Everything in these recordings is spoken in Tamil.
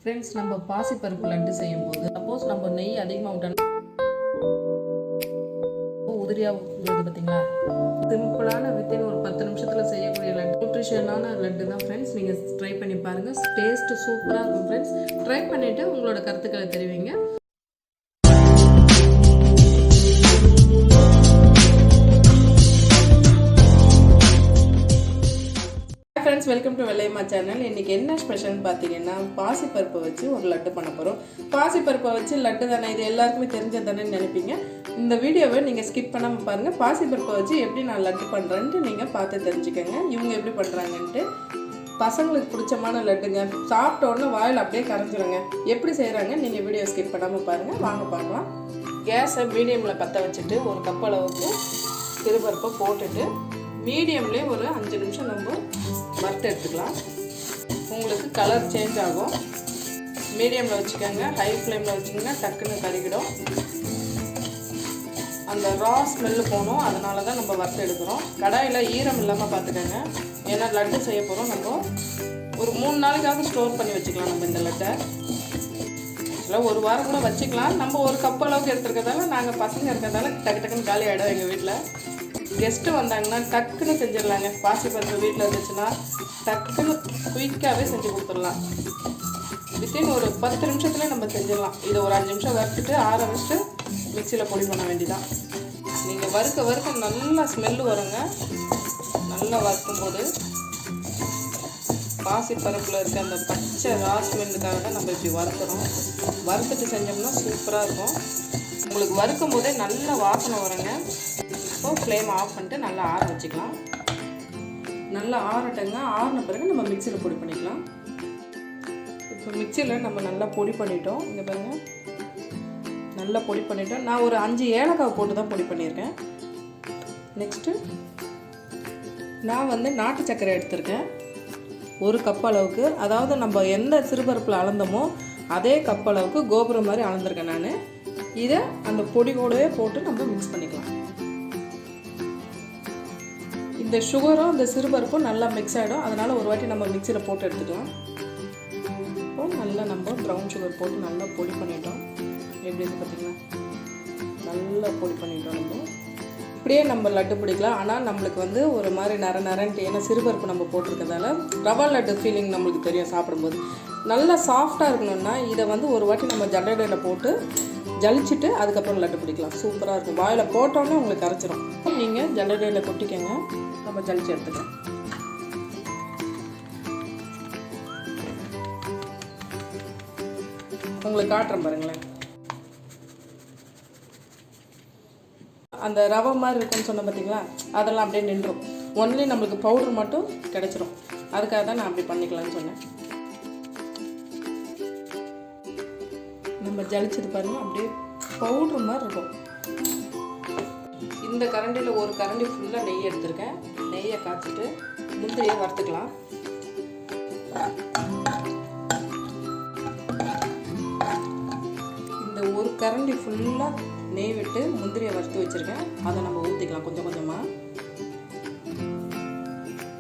ஃப்ரெண்ட்ஸ், நம்ம பாசிப்பருப்பு லட்டு செய்யும்போது சப்போஸ் நம்ம நெய் அதிகமாக விட்டோம்னா உதிரியாக வருது பார்த்தீங்களா? சிம்பிளான வித்தின் ஒரு 10 நிமிஷத்தில் செய்யக்கூடிய லட்டு, நியூட்ரிஷனான லட்டு தான் ஃப்ரெண்ட்ஸ். நீங்கள் ட்ரை பண்ணி பாருங்கள். டேஸ்ட்டு சூப்பராக இருக்கும் ஃப்ரெண்ட்ஸ். ட்ரை பண்ணிவிட்டு உங்களோட கருத்துக்களை தெரிவிங்க. Friends, welcome to Vellaiyamma channel. இன்றைக்கி என்ன ஸ்பெஷல்னு பார்த்தீங்கன்னா, பாசிப்பருப்பை வச்சு ஒரு லட்டு பண்ண போகிறோம். பாசிப்பருப்பை வச்சு லட்டு தானே, இது எல்லாருக்குமே தெரிஞ்சது தானே நினைப்பீங்க. இந்த வீடியோவை நீங்கள் ஸ்கிப் பண்ணாமல் பாருங்கள். பாசிப்பருப்பை வச்சு எப்படி நான் லட்டு பண்ணுறேன்ட்டு நீங்கள் பார்த்து தெரிஞ்சுக்கோங்க. இவங்க எப்படி பண்ணுறாங்கன்ட்டு. பசங்களுக்கு பிடிச்சமான லட்டுங்க, சாப்பிட்ட உடனே வாயில் அப்படியே கரைஞ்சிருங்க. எப்படி செய்கிறாங்க நீங்கள் வீடியோ ஸ்கிப் பண்ணாமல் பாருங்கள். வாங்க பார்க்கலாம். கேஸை மீடியமில் பற்ற வச்சுட்டு ஒரு கப் அளவுக்கு சிறுபருப்பை போட்டுட்டு மீடியம்லேயே ஒரு 5 நிமிஷம் நம்ம வறுத்து எடுத்துக்கலாம். உங்களுக்கு கலர் சேஞ்ச் ஆகும். மீடியமில் வச்சுக்கோங்க. ஹை ஃப்ளேமில் வச்சிங்கன்னா டக்குன்னு கருகிடும். அந்த ரா ஸ்மெல்லு போகணும். அதனால தான் நம்ம வறுத்து எடுக்கிறோம். கடாயில் ஈரம் இல்லாமல் பார்த்துக்கோங்க. ஏன்னா லட்டு செய்ய போகிறோம். நம்ம ஒரு 3 நாளைக்காவது ஸ்டோர் பண்ணி வச்சுக்கலாம். நம்ம இந்த லட்டை ஆக்சுவலாக ஒரு வாரம் கூட வச்சுக்கலாம். நம்ம ஒரு கப் அளவுக்கு எடுத்துருக்கிறதால, நாங்கள் பசங்க இருக்கிறதால டக்கு டக்குன்னு காலி ஆகிடும். எங்கள் வீட்டில் கெஸ்ட்டு வந்தாங்கன்னா டக்குன்னு செஞ்சிடலாங்க. பாசிப்பருப்பு வீட்டில் இருந்துச்சுன்னா டக்குன்னு குயிக்காகவே செஞ்சு கொடுத்துடலாம். வித்தின் ஒரு 10 நிமிஷத்துலேயே நம்ம செஞ்சிடலாம். இதை ஒரு 5 நிமிஷம் வறுத்துட்டு ஆற வச்சுட்டு மிக்சியில் பொடி பண்ண வேண்டியதான். நீங்கள் வறுக்க நல்லா ஸ்மெல்லு வருங்க. நல்லா வறுக்கும்போது பாசிப்பருப்பில் இருக்க அந்த பச்சை ரா ஸ்மெல்லுக்காக தான் நம்ம இப்படி வறுக்கிறோம். வறுத்துட்டு செஞ்சோம்னா சூப்பராக இருக்கும். உங்களுக்கு வறுக்கும் போதே நல்ல வாசனை வருங்க. இப்போ ஃப்ளேம் ஆஃப் பண்ணிட்டு நல்லா ஆற வச்சுக்கலாம். நல்லா ஆறட்டுங்க. ஆறின பிறகு நம்ம மிக்சியில் பொடி பண்ணிக்கலாம். இப்போ மிக்சியில் நம்ம நல்லா பொடி பண்ணிட்டோம். இங்கே பாருங்கள், நல்லா பொடி பண்ணிட்டோம். நான் ஒரு 5 ஏலக்காய் போட்டு தான் பொடி பண்ணியிருக்கேன். நெக்ஸ்ட்டு நான் நாட்டு சர்க்கரை எடுத்திருக்கேன். ஒரு கப் அளவுக்கு, அதாவது நம்ம எந்த சிறுபருப்பில் அளந்தோமோ அதே கப் அளவுக்கு கோபுரம் மாதிரி அளந்துருக்கேன் நான். இதை அந்த பொடி கூடவே போட்டு நம்ம மிக்ஸ் பண்ணிக்கலாம். இந்த சுகரும் இந்த சிறுபருப்பும் நல்லா மிக்ஸ் ஆகிடும். அதனால் ஒரு வாட்டி நம்ம மிக்சியில் போட்டு எடுத்துக்கலாம். இப்போ நல்லா நம்ம ப்ரௌன் சுகர் போட்டு நல்லா பொடி பண்ணிட்டோம். எப்படி இருக்குது பார்த்திங்களா? நல்லா பொடி பண்ணிட்டோம். நம்ம இப்படியே நம்ம லட்டு பிடிக்கலாம். ஆனால் நம்மளுக்கு ஒரு மாதிரி நரன்ட்டு, ஏன்னா சிறுபருப்பு நம்ம போட்டிருக்கிறதால ரவா லட்டு ஃபீலிங் நம்மளுக்கு தெரியும் சாப்பிடும்போது. நல்லா சாஃப்டாக இருக்கணும்னா இதை ஒரு வாட்டி நம்ம ஜல்லடையில் போட்டு ஜலிச்சுட்டு அதுக்கப்புறம் லட்டு பிடிக்கலாம். சூப்பராக இருக்கும். வாயில் போட்டோன்னே உங்களுக்கு கரைச்சிரும். நீங்கள் ஜல்லடையில் கொட்டிக்கங்க. நம்ம ஜலிச்சு எடுத்துக்கலாம். உங்களுக்கு காட்டுறேன் பாருங்களேன். அந்த ரவை மாதிரி இருக்குன்னு சொன்ன பார்த்தீங்களா, அதெல்லாம் அப்படியே நின்றும். ஒன்லி நம்மளுக்கு பவுடர் மட்டும் கிடச்சிரும். அதுக்காக தான் நான் அப்படி பண்ணிக்கலாம்னு சொன்னேன். நம்ம ஜலிச்சது பாருங்கள், அப்படியே பவுடர் மாதிரி இருக்கும். இந்த கரண்டியில் ஒரு கரண்டி ஃபுல்லாக நெய் எடுத்திருக்கேன். நெய்யை காய்ச்சிட்டு முந்திரியை வறுத்துக்கலாம். இந்த ஒரு கரண்டி ஃபுல்லாக நெய் விட்டு முந்திரியை வறுத்து வச்சுருக்கேன். அதை நம்ம ஊற்றிக்கலாம் கொஞ்சம் கொஞ்சமாக.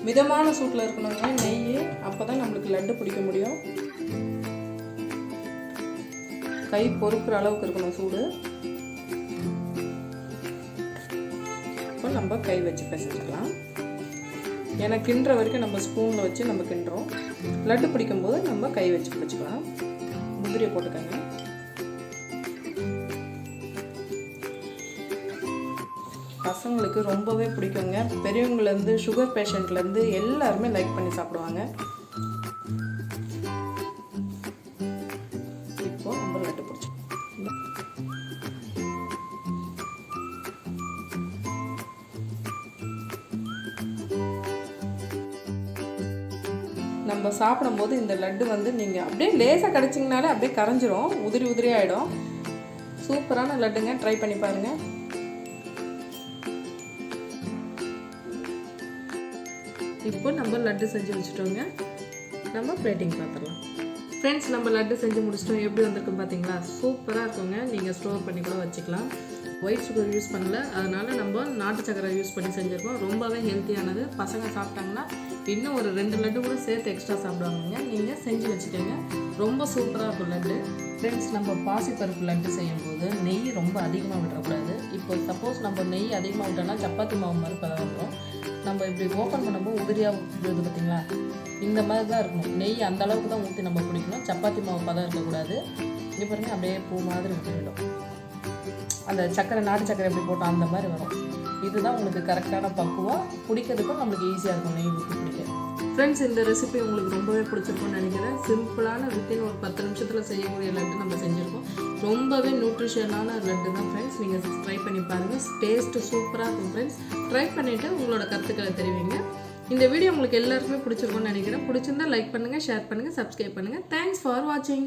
மிதமான சூட்டில் இருக்கணுங்க நெய். அப்போ தான் நம்மளுக்கு லட்டு பிடிக்க முடியும். கை பொறுக்கிற அளவுக்கு இருக்கணும் சூடு. இப்போ நம்ம கை வச்சு பிசைஞ்சிக்கலாம். ஏன்னா கிண்டுற வரைக்கும் நம்ம ஸ்பூனில் வச்சு நம்ம கிண்டுறோம். லட்டு பிடிக்கும்போது நம்ம கை வச்சு பிடிச்சிக்கலாம். முந்திரியை போட்டுக்கோங்க. பசங்களுக்கு ரொம்பவே பிடிக்குங்க. பெரியவங்கலேருந்து சுகர் பேஷண்ட்லேருந்து எல்லாருமே லைக் பண்ணி சாப்பிடுவாங்க. இப்போ நம்ம லட்டு பிடிச்சோம். நம்ம சாப்பிடும்போது இந்த லட்டு நீங்கள் அப்படியே லேசாக கடிச்சிங்கனாலே அப்படியே கரைஞ்சிரும். உதிரி ஆகிடும். சூப்பரான லட்டுங்க. ட்ரை பண்ணி பாருங்கள். இப்போ நம்ம லட்டு செஞ்சு வச்சுட்டோங்க. நம்ம பிளேட்டிங் பார்த்துடலாம். ஃப்ரெண்ட்ஸ், நம்ம லட்டு செஞ்சு முடிச்சிட்டோம். எப்படி வந்திருக்குன்னு பார்த்தீங்களா? சூப்பராக இருக்குங்க. நீங்கள் ஸ்டோர் பண்ணி கூட வச்சுக்கலாம். ஒயிட் சுகர் யூஸ் பண்ணல, அதனால் நம்ம நாட்டு சக்கரை யூஸ் பண்ணி செஞ்சுருக்கோம். ரொம்பவே ஹெல்த்தியானது. பசங்க சாப்பிட்டாங்கன்னா இன்னும் ஒரு 2 லட்டு கூட சேர்த்து எக்ஸ்ட்ரா சாப்பிடுவாங்க. நீங்கள் செஞ்சு வச்சுக்கோங்க. ரொம்ப சூப்பராக இருக்கும் லட்டு. ஃப்ரெண்ட்ஸ், நம்ம பாசிப்பருப்பு லட்டு செய்யும்போது நெய் ரொம்ப அதிகமாக விடக்கூடாது. இப்போ சப்போஸ் நம்ம நெய் அதிகமாக விட்டோம்னா சப்பாத்தி மாவு மாதிரி பதம் வந்துடும். நம்ம இப்படி ஓப்பன் பண்ணும்போது உதிரியாக விடுறது பார்த்திங்களா, இந்த மாதிரி தான் இருக்கணும். நெய் அந்த அளவுக்கு தான் ஊற்றி நம்ம பிடிக்கணும். சப்பாத்தி மாவு பதம் இருக்கக்கூடாது. இங்கே பாருங்க, அப்படியே பூ மாதிரி விட்டுவிடும். அந்த சக்கரை, நாட்டு சக்கரை எப்படி போட்டோம் அந்த மாதிரி வரும். இதுதான் உங்களுக்கு கரெக்டான பக்குவம். பிடிக்கிறதுக்கும் நம்மளுக்கு ஈஸியாக இருக்கும் நெய் ஊற்றி பிடிக்க. ஃப்ரெண்ட்ஸ், இந்த ரெசிபி உங்களுக்கு ரொம்பவே பிடிச்சிருக்கும்னு நினைக்கிறேன். சிம்பிளான வித்தின் ஒரு 10 நிமிஷத்தில் செய்யக்கூடிய லட்டு நம்ம செஞ்சுருக்கோம். ரொம்பவே நியூட்ரிஷனான லட்டு தான் ஃப்ரெண்ட்ஸ். நீங்கள் ட்ரை பண்ணி பாருங்கள். டேஸ்ட்டு சூப்பராக இருக்கும் ஃப்ரெண்ட்ஸ். ட்ரை பண்ணிவிட்டு உங்களோட கருத்துக்களை தெரிவிங்க. இந்த வீடியோ உங்களுக்கு எல்லாருக்குமே பிடிச்சிருக்கும்னு நினைக்கிறேன். பிடிச்சிருந்தா லைக் பண்ணுங்கள், ஷேர் பண்ணுங்கள், சப்ஸ்கிரைப் பண்ணுங்கள். தேங்க்ஸ் ஃபார் வாட்சிங்.